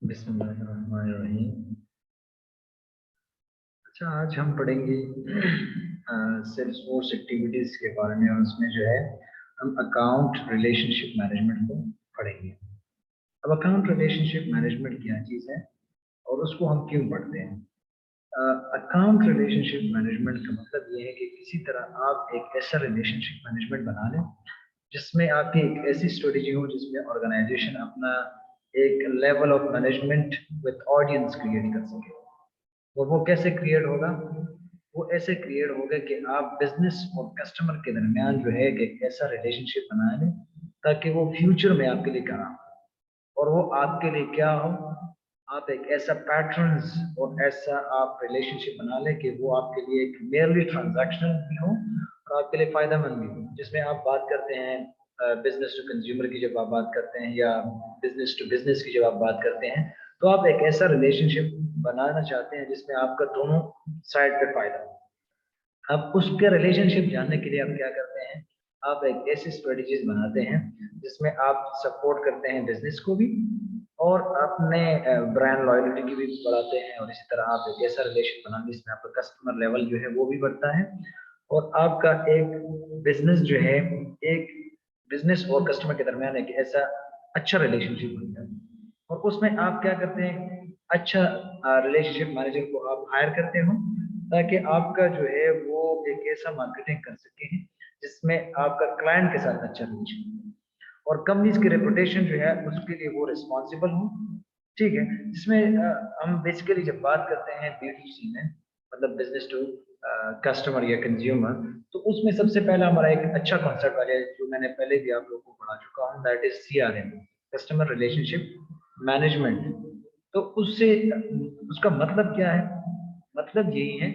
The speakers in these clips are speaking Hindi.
बिस्मिल्लाहिर्रहमानिर्रहीम। अच्छा, आज हम पढ़ेंगे सेल्सफोर्स एक्टिविटीज के बारे में, और उसमें जो है हम अकाउंट रिलेशनशिप मैनेजमेंट को पढ़ेंगे। अब अकाउंट रिलेशनशिप मैनेजमेंट क्या चीज़ है और उसको हम क्यों पढ़ते हैं? अकाउंट रिलेशनशिप मैनेजमेंट का मतलब ये है कि किसी तरह आप एक ऐसा रिलेशनशिप मैनेजमेंट बना लें जिसमें आपकी एक ऐसी स्ट्रेटेजी हो जिसमें ऑर्गेनाइजेशन अपना एक level of management with audience create कर सके। और वो कैसे क्रिएट होगा? वो ऐसे क्रिएट होगा कि आप बिजनेस और कस्टमर के दरमियान जो है कि ऐसा रिलेशनशिप बना लें ताकि वो फ्यूचर में आपके लिए काम आए। और वो आपके लिए क्या हो, आप एक ऐसा पैटर्न्स और ऐसा आप रिलेशनशिप बना लें कि वो आपके लिए एक मेयरली ट्रांजैक्शनल भी हो और आपके लिए फायदेमंद भी हो। जिसमें आप बात करते हैं बिजनेस टू कंज्यूमर की, जब आप बात करते हैं, या बिजनेस टू बिजनेस की जब आप बात करते हैं, तो आप एक ऐसा रिलेशनशिप बनाना चाहते हैं जिसमें आपका दोनों साइड पे फायदा हो। अब उसके रिलेशनशिप जानने के लिए आप क्या करते हैं? आप एक ऐसी स्ट्रेटजीज बनाते हैं जिसमें आप सपोर्ट करते हैं बिजनेस को भी और अपने ब्रांड लॉयल्टी की भी बढ़ाते हैं, और इसी तरह आप एक ऐसा रिलेशन बनाते हैं जिसमें आपका कस्टमर लेवल जो है वो भी बढ़ता है और आपका एक बिजनेस जो है, एक बिजनेस और कस्टमर के दरमियान एक ऐसा अच्छा रिलेशनशिप बनता है। और उसमें आप क्या करते हैं? अच्छा रिलेशनशिप मैनेजर को आप हायर करते हो ताकि आपका जो है वो एक ऐसा मार्केटिंग कर सके जिसमें आपका क्लाइंट के साथ अच्छा रिलेशन और कंपनीज की रेपुटेशन जो है उसके लिए वो रिस्पॉन्सिबल हो। ठीक है, जिसमें हम बेसिकली जब बात करते हैं B2C में, मतलब बिजनेस टू कस्टमर या कंज्यूमर, तो उसमें सबसे पहला हमारा एक अच्छा कॉन्सेप्ट आ गया जो मैंने पहले भी आप लोगों को पढ़ा चुका हूँ, that is CRM, customer relationship management. तो उससे उसका मतलब क्या है? मतलब यही है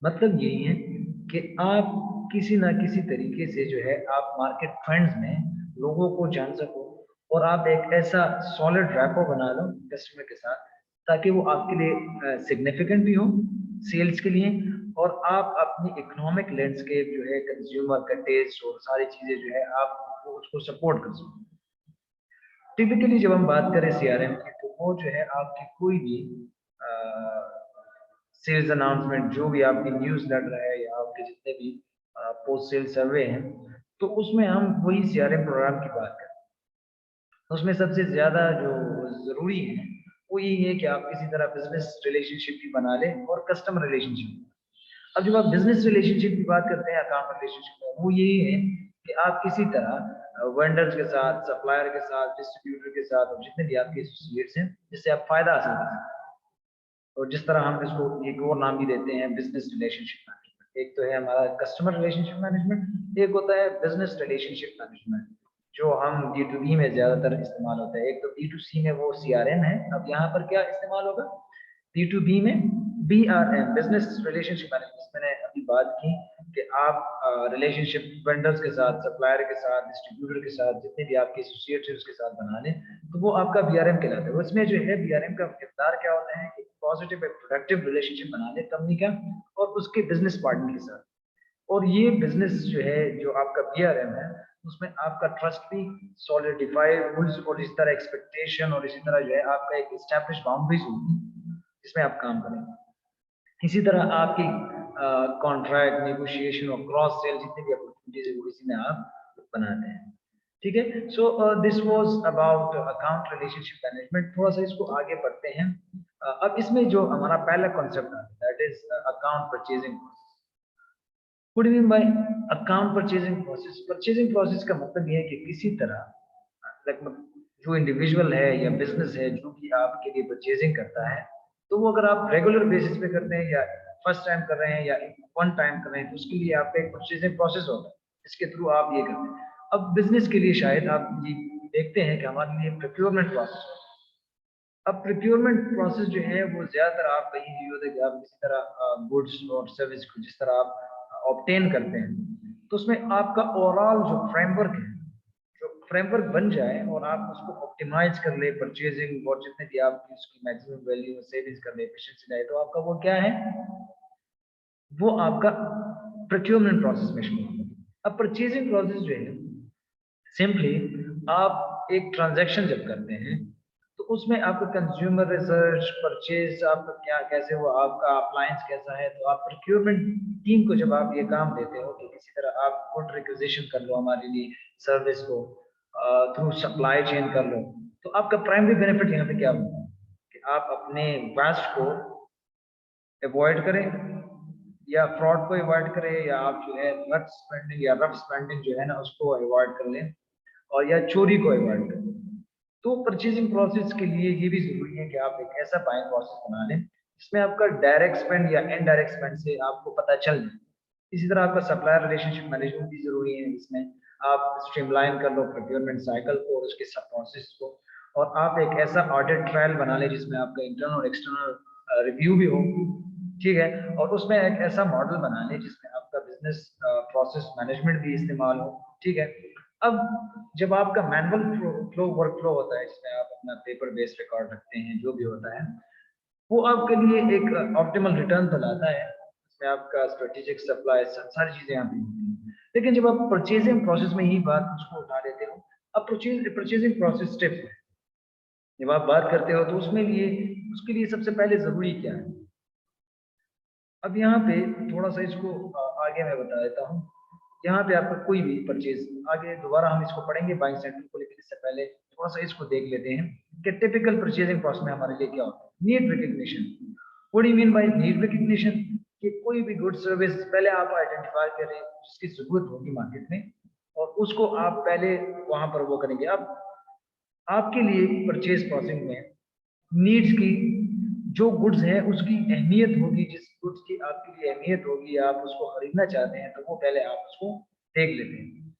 मतलब यही है कि आप किसी ना किसी तरीके से जो है आप मार्केट ट्रेंड्स में लोगों को जान सको और आप एक ऐसा सॉलिड रैपो बना लो कस्टमर के साथ ताकि वो आपके लिए सिग्निफिकेंट भी हो सेल्स के लिए, और आप अपनी इकोनॉमिक लैंडस्केप जो है, कंज्यूमर का टेस्ट और सारी चीजें जो है आप वो उसको सपोर्ट कर सको। टिपिकली जब हम बात करें CRM की, तो वो जो है आपकी कोई भी सेल्स अनाउंसमेंट, जो भी आपकी न्यूज़ लेटर है या आपके जितने भी पोस्ट सेल सर्वे हैं, तो उसमें हम वही CRM प्रोग्राम की बात करें। उसमें सबसे ज़्यादा जो ज़रूरी है वो यही है कि आप किसी तरह बिजनेस रिलेशनशिप भी बना लें और कस्टमर रिलेशनशिप। अब जब आप बिजनेस रिलेशनशिप की बात करते हैं अकाउंट रिलेशनशिप में, वो यही है कि आप किसी तरह वेंडर्स के साथ, सप्लायर के साथ, डिस्ट्रीब्यूटर के साथ और जितने भी आपके एसोसिएट्स हैं जिससे आप फायदा हासिल कर सकते हैं। और जिस तरह हम इसको एक और नाम भी देते हैं बिजनेस रिलेशनशिप मैनेजमेंट। एक तो है हमारा कस्टमर रिलेशनशिप मैनेजमेंट, एक होता है बिजनेस रिलेशनशिप मैनेजमेंट जो हम D2B में ज्यादातर इस्तेमाल होता है। एक तो D2C में वो CRM है, अब यहाँ पर क्या इस्तेमाल होगा? D2B में BRM, बिजनेस रिलेशनशिप मैनेजमेंट। मैंने अभी बात की कि आप रिलेशनशिप वेंडर्स के साथ, सप्लायर के साथ, डिस्ट्रीब्यूटर के साथ, जितने भी आपके एसोसिएट्स हैं उसके साथ बना लें, तो वो आपका BRM कहलाता है। उसमें जो है BRM का किरदार क्या होता है कि पॉजिटिव एक प्रोडक्टिव रिलेशनशिप बना ले कंपनी का और उसके बिजनेस पार्टनर के साथ। और ये बिजनेस जो है, जो आपका BRM है, उसमें आपका ट्रस्ट भी सॉलिडिफाइड रूल्स और इस तरह एक्सपेक्टेशन और इसी तरह जो है आपका एक एस्टैब्लिश बाउंड्रीज होगी जिसमें आप काम करेंगे। इसी तरह आपकी कॉन्ट्रैक्ट नेगोशिएशन और क्रॉस सेल जितने भी अपॉर्चुनिटीज है वो इसी में आप बनाते हैं। ठीक है, so this was about account relationship management. थोड़ा सा इसको आगे बढ़ते हैं। अब इसमें जो हमारा पहला कॉन्सेप्ट आता है that is account purchasing process. What do mean by account purchasing process? Purchasing process का मतलब ये है कि किसी तरह लगभग जो इंडिविजुअल है या बिजनेस है जो कि आपके लिए परचेजिंग करता है, तो वो अगर आप रेगुलर बेसिस पे करते हैं या फर्स्ट टाइम कर रहे हैं या वन टाइम कर रहे हैं, तो उसके लिए आपका एक परचेजिंग प्रोसेस होता है इसके थ्रू आप ये करते हैं। अब बिजनेस के लिए शायद आप ये देखते हैं कि हमारे लिए प्रोक्योरमेंट प्रोसेस होता है। अब प्रोक्योरमेंट प्रोसेस जो है वो ज्यादातर आप कहीं भी होता है कि आप किसी तरह गुड्स और सर्विस को जिस तरह आप ऑब्टेन करते हैं, तो उसमें आपका ओवरऑल जो फ्रेमवर्क है, जो फ्रेमवर्क बन जाए और आप उसको ऑप्टिमाइज कर ले परचेजिंग और जितने भी आप उसकी मैक्सिमम वैल्यू सेविंग्स कर ले, एफिशिएंसी जाए, तो आपका वो क्या है? वो आपका प्रोक्योरमेंट प्रोसेस में शुरू होगा। अब परचेजिंग प्रोसेस जो है, सिंपली आप आप एक ट्रांजैक्शन जब करते हैं तो उसमें आपका कंज्यूमर रिसर्च, परचेज आपका क्या कैसे हुआ, आपका अप्लायंस कैसा है, तो आप प्रोक्योरमेंट टीम को जब आप ये काम देते हो कि किसी तरह आप गुड रिक्विजिशन कर लो हमारे लिए सर्विस को थ्रू सप्लाई चेन कर लो, तो आपका प्राइमरी बेनिफिट यहाँ पे क्या होगा कि आप अपने वेस्ट को अवॉइड करें या फ्रॉड को अवॉइड करें, या आप जो है रफ स्पेंडिंग या रफ स्पेंडिंग जो है ना उसको अवॉइड कर लें, और या चोरी को अवॉइड करें। तो परचेजिंग प्रोसेस के लिए ये भी जरूरी है कि आप एक ऐसा बाइंग प्रोसेस बना लें जिसमें आपका डायरेक्ट स्पेंड या इनडायरेक्ट स्पेंड से आपको पता चल जाए। इसी तरह आपका सप्लायर रिलेशनशिप मैनेजमेंट भी जरूरी है, इसमें आप स्ट्रीमलाइन कर लो प्रोक्योरमेंट साइकिल को और उसके सब प्रोसेस को, और आप एक ऐसा ऑडिट ट्रायल बना लें जिसमें आपका इंटरनल और एक्सटर्नल रिव्यू भी हो, ठीक है, और उसमें एक ऐसा मॉडल बना लें जिसमें आपका बिजनेस प्रोसेस मैनेजमेंट भी इस्तेमाल हो, ठीक है। अब जब आपका मैनुअल फ्लो वर्क फ्लो होता है जिसमें आप अपना पेपर बेस्ड रिकॉर्ड रखते हैं, जो भी होता है वो आपके लिए एक ऑप्टिमल रिटर्न तो लाता है, इसमें आपका स्ट्रेटेजिक सप्लाई सारी चीजें यहाँ पे होती हैं। लेकिन जब आप परचेजिंग प्रोसेस में ही बात उसको उठा लेते हो, अब परचेजिंग प्रोसेस स्टेप है, जब आप बात करते हो तो उसके लिए सबसे पहले जरूरी क्या है। अब यहाँ पे थोड़ा सा इसको आगे मैं बता देता हूँ। यहाँ पे आपका कोई भी परचेज, आगे दोबारा हम इसको पढ़ेंगे बाइंग सेंटर को, लेकिन इससे पहले थोड़ा सा इसको देख लेते हैं कि टिपिकल परचेजिंग प्रोसेस में हमारे लिए क्या होता है। Need recognition, what do you mean by need recognition, कि कोई भी गुड सर्विस पहले आप आइडेंटिफाई करें जिसकी जरूरत होगी मार्केट में, और उसको आप पहले वहां पर वो करेंगे। अब आपके लिए परचेज प्रोसेसिंग में नीड्स की जो गुड्स है उसकी अहमियत होगी, जिस गुड्स की आपके लिए अहमियत होगी, आप उसको खरीदना चाहते हैं, तो वो पहले आप उसको देख लेते हैं।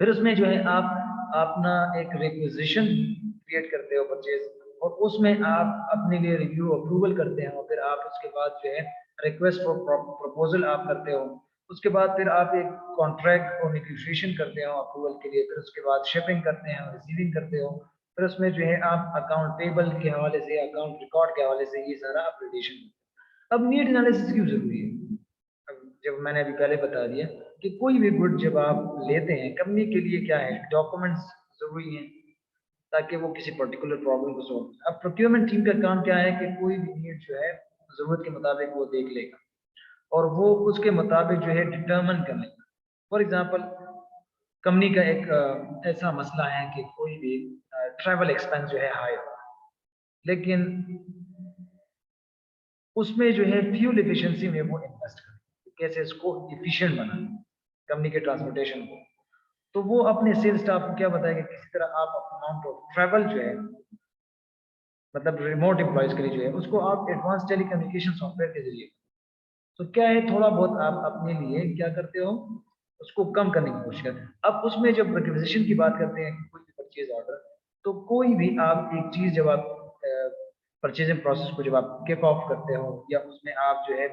फिर उसमें जो है आप अपना एक रिक्विजिशन क्रिएट करते हो परचेज, और उसमें आप अपने लिए रिव्यू अप्रूवल करते हो, फिर आप उसके बाद जो है रिक्वेस्ट फॉर प्रपोजल आप करते हो, उसके बाद फिर आप एक कॉन्ट्रैक्ट और नेगोशिएशन करते हो अप्रूवल के लिए, फिर उसके बाद शिपिंग करते हैं, रिसीविंग करते हो, फिर उसमें जो है आप अकाउंट पेबल के हवाले से, अकाउंट रिकॉर्ड के हवाले से ये सारा अपडेशन। अब नीड एनालिसिस क्यों जरूरी है? अब जब मैंने अभी पहले बता दिया कि कोई भी गुड जब आप लेते हैं कंपनी के लिए क्या है, डॉक्यूमेंट्स जरूरी हैं ताकि वो किसी पर्टिकुलर प्रॉब्लम को सॉल्व। अब प्रोक्योरमेंट टीम का काम क्या है कि कोई भी नीड जो है जरूरत के मुताबिक वो देख लेगा और वो उसके मुताबिक जो है डिटर्मन कर लेगा। फॉर एग्जांपल कंपनी का एक ऐसा मसला है कि कोई भी ट्रैवल एक्सपेंस जो है हाई, लेकिन उसमें जो है फ्यूल एफिशिएंसी में वो इन्वेस्ट करें, कैसे इसको इफिशिएंट बनाए कंपनी के ट्रांसपोर्टेशन को। तो वो अपने सेल्स स्टाफ को क्या बताएगा, किसी तरह आप अमाउंट ऑफ ट्रैवल जो है, मतलब रिमोट एम्प्लॉयज के लिए जो है उसको आप एडवांस टेलीकम्युनिकेशन सॉफ्टवेयर के जरिए, तो क्या है थोड़ा बहुत आप अपने लिए क्या करते हो उसको कम करने की कोशिश करते हैं। अब उसमें जब रिक्विजिशन की बात करते हैं कोई भी परचेज ऑर्डर, तो कोई भी आप एक चीज जब आप परचेजिंग प्रोसेस को जब आप किक ऑफ करते हो या उसमें आप जो है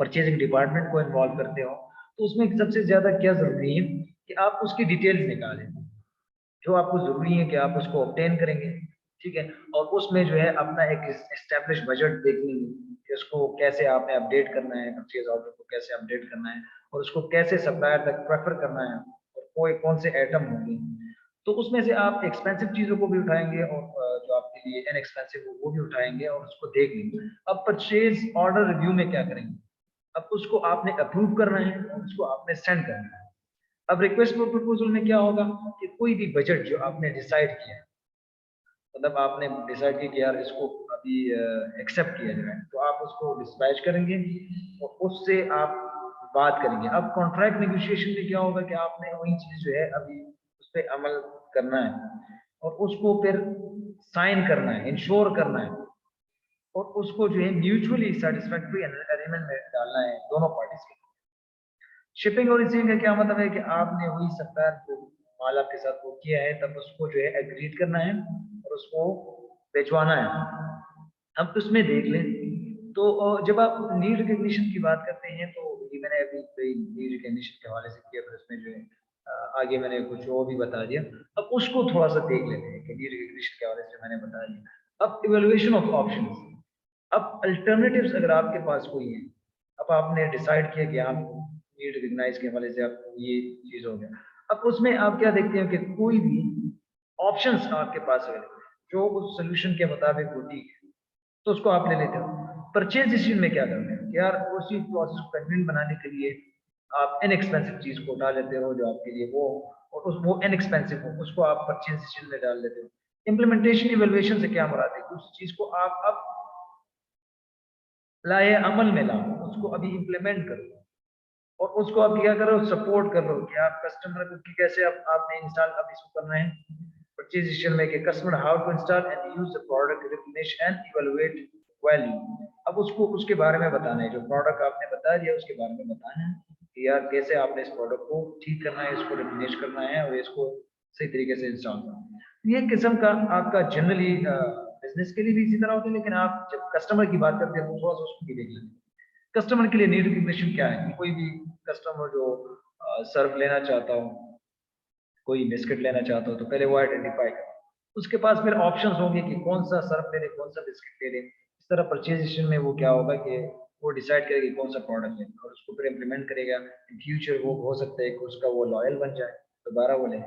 परचेजिंग डिपार्टमेंट को इन्वॉल्व करते हो, तो उसमें सबसे ज्यादा क्या जरूरी है कि आप उसकी डिटेल्स निकालें, जो आपको जरूरी है कि आप उसको ऑब्टेन करेंगे, ठीक है, और उसमें जो है अपना एक एस्टेब्लिश बजट देख लेंगे कि उसको कैसे आपने अपडेट करना है, परचेज ऑर्डर को कैसे अपडेट करना है, और उसको कैसे सप्लायर तक प्रेफर करना है, और कोई कौन से आइटम होंगे। तो उसमें से आप एक्सपेंसिव चीजों को भी उठाएंगे और जो आपके लिए इनएक्सपेंसिव हो वो भी उठाएंगे और उसको देख लेंगे। अब परचेज ऑर्डर रिव्यू में क्या करेंगे, अब उसको आपने अप्रूव करना है और उसको आपने सेंड करना है। अब रिक्वेस्ट फॉर प्रपोजल में क्या होगा कि कोई भी बजट जो आपने डिसाइड किया, मतलब आपने डिसाइड किया कि यार इसको अभी एक्सेप्ट किया जाए, तो आप उसको डिस्पैच करेंगे और उससे आप बात करेंगे। अब कॉन्ट्रैक्ट नेगोशिएशन में क्या होगा कि आपने वही चीज जो है अभी उस पर अमल करना है और उसको फिर साइन करना है, इंश्योर करना है, और उसको जो है म्यूचुअली सेटिस्फैक्ट्री एग्रीमेंट में डालना है दोनों पार्टीज के। शिपिंग और रिसीविंग का क्या मतलब है कि आपने वही सप्लायर को माल आपके साथ वो किया है, तब उसको जो है एग्रीड करना है और उसको भिजवाना है। अब उसमें देख लें तो जब आप नीड रिकग्निशन की बात करते हैं, तो ये मैंने अभी नीड रिकग्निशन के हवाले से किया, फिर उसमें जो है आगे मैंने कुछ और भी बता दिया। अब उसको थोड़ा सा देख लेते हैं कि नीड रिकग्निशन के हवाले से मैंने बता दिया। अब इवेल्युएशन ऑफ ऑप्शंस, अब अल्टरनेटिव्स अगर आपके पास कोई है, अब आपने डिसाइड किया कि आप नीड रिकग्नाइज के हवाले से आप ये चीज हो गया, अब उसमें आप क्या देखते हैं कि कोई भी ऑप्शंस आपके पास अवेलेबल है जो उस सोल्यूशन के मुताबिक होती है, तो उसको आप ले लेते हो। परचेज डिसीजन में क्या करते हैं कि यार उसी प्रोसेस को कन्वीनियंट बनाने के लिए आप इनएक्सपेंसिव चीज को डाल लेते हो जो आपके लिए वो, और वो इनएक्सपेंसिव हो उसको आप परचेज डिसीजन में डाल लेते हो। इम्प्लीमेंटेशन इवेल्युएशन से क्या मुराद है, उस चीज को आप अब लाए अमल में लाओ, उसको अभी इम्प्लीमेंट करो और उसको आप क्या करो, सपोर्ट कर लो कि आप कस्टमर को कि कैसे आपने इंस्टॉल अब इसको करना है परचेज डिसीजन में कि customer how to install and use the product, replenish and evaluate value. अब उसको उसके बारे में बताना है, जो प्रोडक्ट आपने बता दिया उसके बारे में बताना है कि यार कैसे आपने इस प्रोडक्ट को ठीक करना है, इसको रिप्लेनिश करना है और इसको सही तरीके से इंस्टॉल करना है। ये किस्म का आपका जनरली बिजनेस के लिए भी इसी तरह होता है, लेकिन आप जब कस्टमर की बात करते हैं तो थोड़ा सा उसको भी देख लेते हैं। कस्टमर के लिए नीड रिकग्निशन क्या है, कोई भी कस्टमर जो सर्फ लेना चाहता हो, कोई बिस्किट लेना चाहता हो तो पहले वो आइडेंटिफाई करें, उसके पास फिर ऑप्शंस होंगे कि कौन सा सर्फ ले ले, कौन सा बिस्किट ले ले। इस तरह परचेज डिसीजन में वो क्या होगा कि वो डिसाइड करेगा कौन सा प्रोडक्ट लेना और उसको फिर इम्प्लीमेंट करेगा। इन फ्यूचर वो हो सकता है कि उसका वो लॉयल बन जाए, दोबारा वो ले।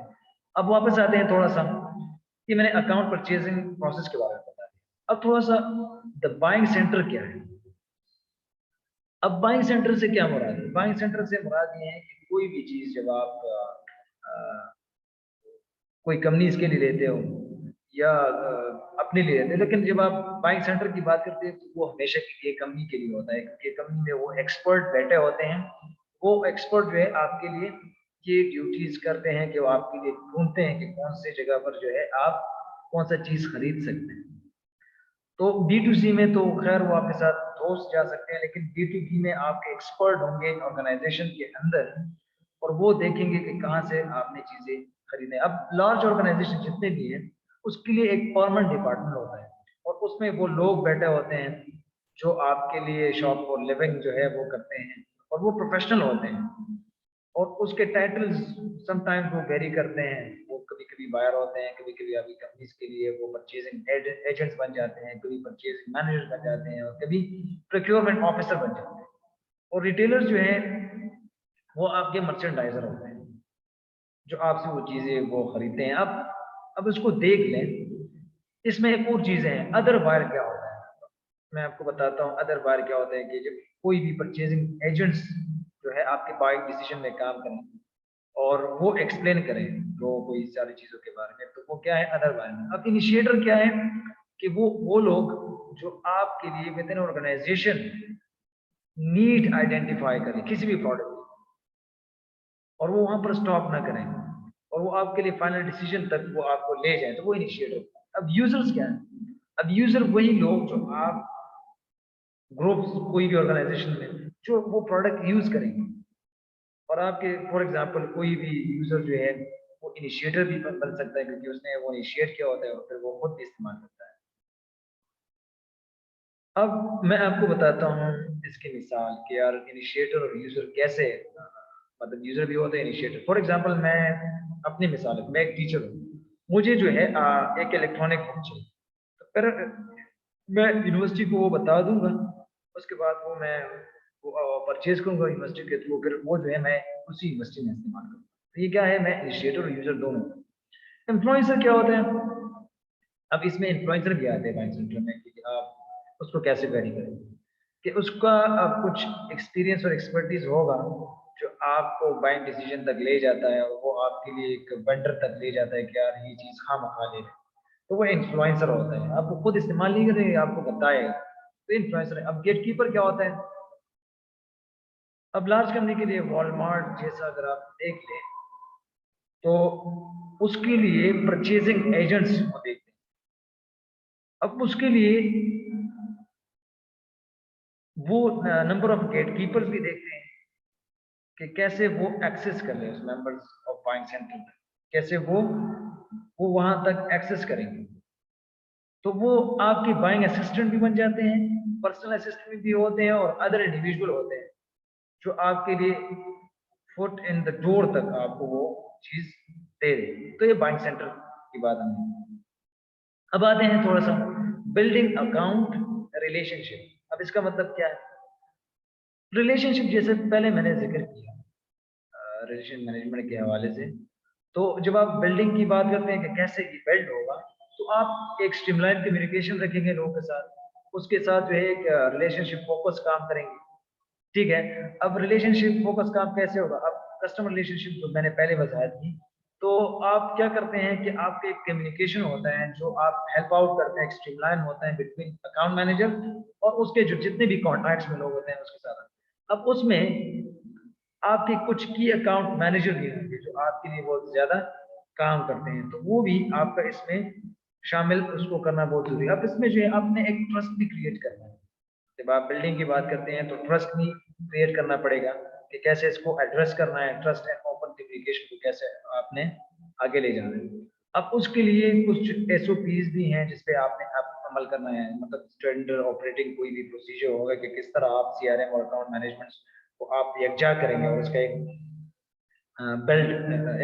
अब वापस आते हैं थोड़ा सा कि मैंने अकाउंट परचेजिंग प्रोसेस के बारे में बता दिया, अब थोड़ा सा द बाइंग सेंटर क्या है। अब बाइंग सेंटर से क्या मुराद है, बाइंग सेंटर से मुराद ये है कि कोई भी चीज जब आप कोई कंपनीज के लिए लेते हो या अपने लिए लेते हो, लेकिन जब आप बाइंग सेंटर की बात करते हैं तो वो हमेशा के लिए कंपनी के लिए होता है, क्योंकि कंपनी में वो एक्सपर्ट बैठे होते हैं। वो एक्सपर्ट जो है आपके लिए ये ड्यूटीज करते हैं कि वो आपके लिए ढूंढते हैं कि कौन सी जगह पर जो है आप कौन सा चीज खरीद सकते हैं। तो B2C में तो खैर वो आपके साथ दोस्त जा सकते हैं, लेकिन B2B में आपके एक्सपर्ट होंगे ऑर्गेनाइजेशन के अंदर और वो देखेंगे कि कहाँ से आपने चीजें खरीदें। अब लार्ज ऑर्गेनाइजेशन जितने भी हैं उसके लिए एक परमानेंट डिपार्टमेंट होता है और उसमें वो लोग बैठे होते हैं जो आपके लिए शॉप और लिविंग जो है वो करते हैं और वो प्रोफेशनल होते हैं और उसके टाइटल्स समटाइम्स वो वेरी करते हैं। वो कभी कभी बायर होते हैं, कभी कभी अभी कंपनीज के लिए वो परचेजिंग एजेंट्स बन जाते हैं, कभी परचेजिंग मैनेजर बन जाते हैं और कभी प्रोक्योरमेंट ऑफिसर बन जाते हैं। और रिटेलर जो है वो आपके मर्चेंडाइजर होते हैं जो आपसे वो चीजें वो खरीदते हैं। अब इसको देख लें, इसमें एक और चीजें हैं, अदर बायर क्या होता है। मैं आपको बताता हूँ अदर बायर क्या होता है कि जब कोई भी परचेजिंग एजेंट्स जो है आपके बाइंग डिसीजन में काम करें और वो एक्सप्लेन करें तो कोई सारी चीजों के बारे में, तो वो क्या है अदर बायर। अब इनिशिएटर क्या है कि वो लोग जो आपके लिए within organisation need identify करें किसी भी प्रोडक्ट और वो वहां पर स्टॉप ना करें और वो आपके लिए फाइनल डिसीजन तक वो आपको ले जाए, तो वो इनिशिएटर। अब यूजर्स क्या है, अब यूजर वही लोग जो आप ग्रुप्स कोई भी ऑर्गेनाइजेशन में जो वो प्रोडक्ट यूज करेंगे और आपके फॉर एग्जांपल कोई भी यूजर जो है वो इनिशिएटर भी बन सकता है क्योंकि उसने वो इनिशिएट किया होता है और फिर वो खुद भी इस्तेमाल करता है। अब मैं आपको बताता हूँ इसकी मिसाल कि यार इनिशिएटर और यूजर कैसे मतलब यूजर भी होता है इनिशिएटर। फॉर एग्जांपल मैं अपनी मिसाल है, मैं एक टीचर हूँ, मुझे जो है एक इलेक्ट्रॉनिक बुक चाहिए, तो फिर मैं यूनिवर्सिटी को वो बता दूंगा, उसके बाद वो मैं वो परचेज करूंगा यूनिवर्सिटी के थ्रू, फिर वो जो है मैं उसी यूनिवर्सिटी में इस्तेमाल करूंगा। तो ये क्या है, मैं इनिशिएटर और यूजर दोनों। इन्फ्लुएंसर क्या होता है, अब इसमें इन्फ्लुएंसर भी आते हैं बाइंग सेंटर में कि आप उसको कैसे वेरी करें कि उसका कुछ एक्सपीरियंस और एक्सपर्टीज होगा जो आपको बाइंग डिसीजन तक ले जाता है और वो आपके लिए एक वेंडर तक ले जाता है कि यार ये चीज खामखा ले रहे, तो वो इन्फ्लुएंसर होता है। आपको खुद इस्तेमाल नहीं करेंगे, आपको बताएगा, तो इन्फ्लुएंसर है। अब गेट कीपर क्या होता है, अब लार्ज कंपनी के लिए वॉलमार्ट जैसा अगर आप देख लें तो उसके लिए परचेजिंग एजेंट्स को देखते हैं। अब उसके लिए वो नंबर ऑफ गेट कीपर्स भी देखते हैं कि कैसे वो एक्सेस कर रहे हैं उस मेंबर्स ऑफ बाइंग सेंटर तक, कैसे वो वहां तक एक्सेस करेंगे। तो वो आपके बाइंग असिस्टेंट भी बन जाते हैं, पर्सनल असिस्टेंट भी होते हैं और अदर इंडिविजुअल होते हैं जो आपके लिए फुट इन द डोर तक आपको वो चीज दे रहे। तो ये बाइंग सेंटर की बात हमने। अब आते हैं थोड़ा सा बिल्डिंग अकाउंट रिलेशनशिप। अब इसका मतलब क्या है, रिलेशनशिप जैसे पहले मैंने जिक्र किया रिलेशन मैनेजमेंट के हवाले से, तो जब आप बिल्डिंग की बात करते हैं कि कैसे ये बिल्ड होगा, तो आप एक स्ट्रीमलाइन कम्युनिकेशन रखेंगे लोगों के साथ, उसके साथ जो है एक रिलेशनशिप फोकस काम करेंगे, ठीक है। अब रिलेशनशिप फोकस काम कैसे होगा? अब कस्टमर रिलेशनशिप जो मैंने पहले बताया थी, तो आप क्या करते हैं कि आपका एक कम्युनिकेशन होता है जो आप हेल्प आउट करते हैं, एक स्ट्रीमलाइन होता है बिटवीन अकाउंट मैनेजर और उसके जो जितने भी कॉन्टैक्ट्स में लोग होते हैं उसके साथ। अब उसमें आपके कुछ की अकाउंट मैनेजर भी होंगे जो आपके लिए बहुत ज्यादा काम करते हैं, तो वो भी आपका इसमें शामिल उसको करना बहुत जरूरी है। अब इसमें जो है आपने एक ट्रस्ट भी क्रिएट करना है। जब आप बिल्डिंग की बात करते हैं तो ट्रस्ट भी क्रिएट करना पड़ेगा कि कैसे इसको एड्रेस करना है, ट्रस्ट एंड ओपन कम्युनिकेशन को कैसे आपने आगे ले जाना है। अब उसके लिए कुछ एसओपीज भी हैं जिसपे आपने आप अमल करना है, मतलब स्टैंडर्ड ऑपरेटिंग कोई भी प्रोसीजर होगा कि किस तरह आप सीआरएम और अकाउंट मैनेजमेंट को आप यकजा करेंगे और उसका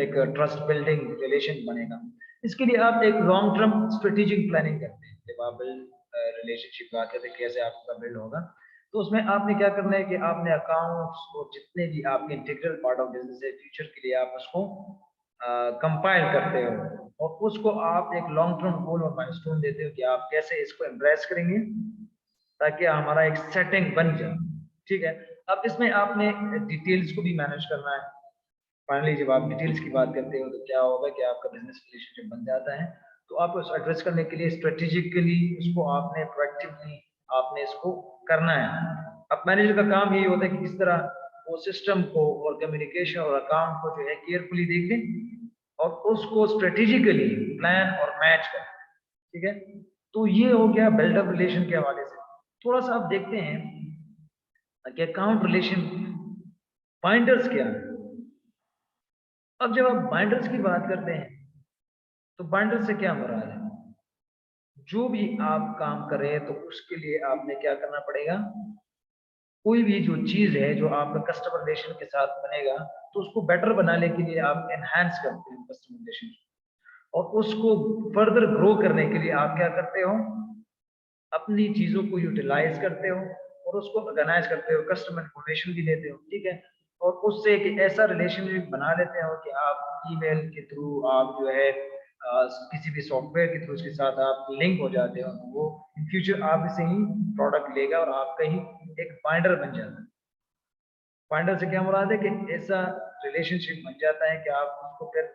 एक ट्रस्ट बिल्डिंग रिलेशन बनेगा। इसके लिए आप एक लॉन्ग टर्म स्ट्रेटेजिक प्लानिंग करते हैं। जब आप बिल्ड रिलेशनशिप बात करते हैं कैसे आपका बिल्ड होगा, तो उसमें आपने क्या करना है कि आपने अकाउंट्स और जितने भी आपके इंटीग्रल पार्ट ऑफ बिजनेस है फ्यूचर के लिए आप उसको कंपाइल करते हो और उसको आप एक लॉन्ग टर्म गोल और माइलस्टोन देते हो कि आप कैसे इसको एम्ब्रेस करेंगे ताकि हमारा एक सेटिंग बन जाए, ठीक है। अब इसमें आपने डिटेल्स को भी मैनेज करना है। फाइनली जब आप डिटेल्स की बात करते हो तो क्या होगा कि आपका बिजनेस रिलेशनशिप बन जाता है, तो आप उसको एड्रेस करने के लिए स्ट्रेटेजिकली उसको आपने प्रोएक्टिवली आपने इसको करना है। अब मैनेजर का काम यही होता है कि किस तरह वो सिस्टम को और कम्युनिकेशन और अकाउंट को जो है केयरफुली देखें और उसको स्ट्रेटेजिकली प्लान और मैच करें, ठीक है। तो ये हो गया बिल्डअप रिलेशन के हवाले से। थोड़ा सा आप देखते हैं कि अकाउंट रिलेशन बाइंडर्स क्या है। अब जब आप बाइंडर्स की बात करते हैं तो बाइंडर से क्या मुराद है? जो भी आप काम कर रहे हैं तो उसके लिए आपने क्या करना पड़ेगा, कोई भी जो चीज है जो आपका कस्टमर रिलेशन के साथ बनेगा तो उसको बेटर बनाने के लिए आप एनहांस करते हैं कस्टमर रिलेशन और उसको फर्दर ग्रो करने के लिए आप क्या करते हो, अपनी चीजों को यूटिलाइज करते हो और उसको ऑर्गेनाइज करते हो, कस्टमर इन्फॉर्मेशन भी लेते हो, ठीक है। और उससे एक ऐसा रिलेशनशिप बना लेते हो कि आप ईमेल के थ्रू आप जो है किसी भी सॉफ्टवेयर के थ्रू उसके साथ आप लिंक हो जाते हो, तो वो इन फ्यूचर आप से ही प्रोडक्ट लेगा और आपका ही एक बाइंडर बन जाता है। बाइंडर से क्या मुराद है कि ऐसा रिलेशनशिप बन जाता है कि आप उसको फिर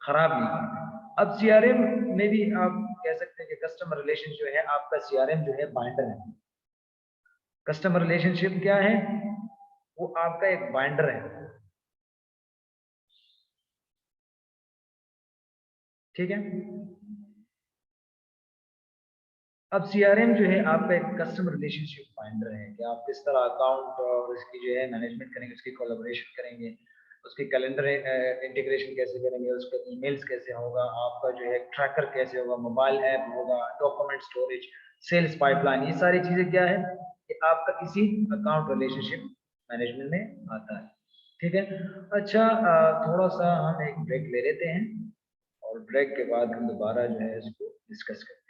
खराब नहीं करते। अब सीआरएम में भी आप कह सकते हैं कि कस्टमर रिलेशन जो है आपका सीआरएम जो है बाइंडर है। कस्टमर रिलेशनशिप क्या है? वो आपका एक बाइंडर है, ठीक है। अब सीआरएम जो है आपका एक कस्टमर रिलेशनशिप बाइंडर है कि आप किस तरह अकाउंट और इसकी जो है मैनेजमेंट करेंगे, उसकी कोलैबोरेशन करेंगे, उसकी कैलेंडर इंटीग्रेशन कैसे करेंगे, उसका ईमेल्स कैसे होगा, आपका जो है ट्रैकर कैसे होगा, मोबाइल ऐप होगा, डॉक्यूमेंट स्टोरेज, सेल्स पाइपलाइन, ये सारी चीजें क्या है कि आपका इसी अकाउंट रिलेशनशिप मैनेजमेंट में आता है, ठीक है। अच्छा, थोड़ा सा हम एक ब्रेक ले लेते हैं और ब्रेक के बाद हम दोबारा जो है इसको डिस्कस करें।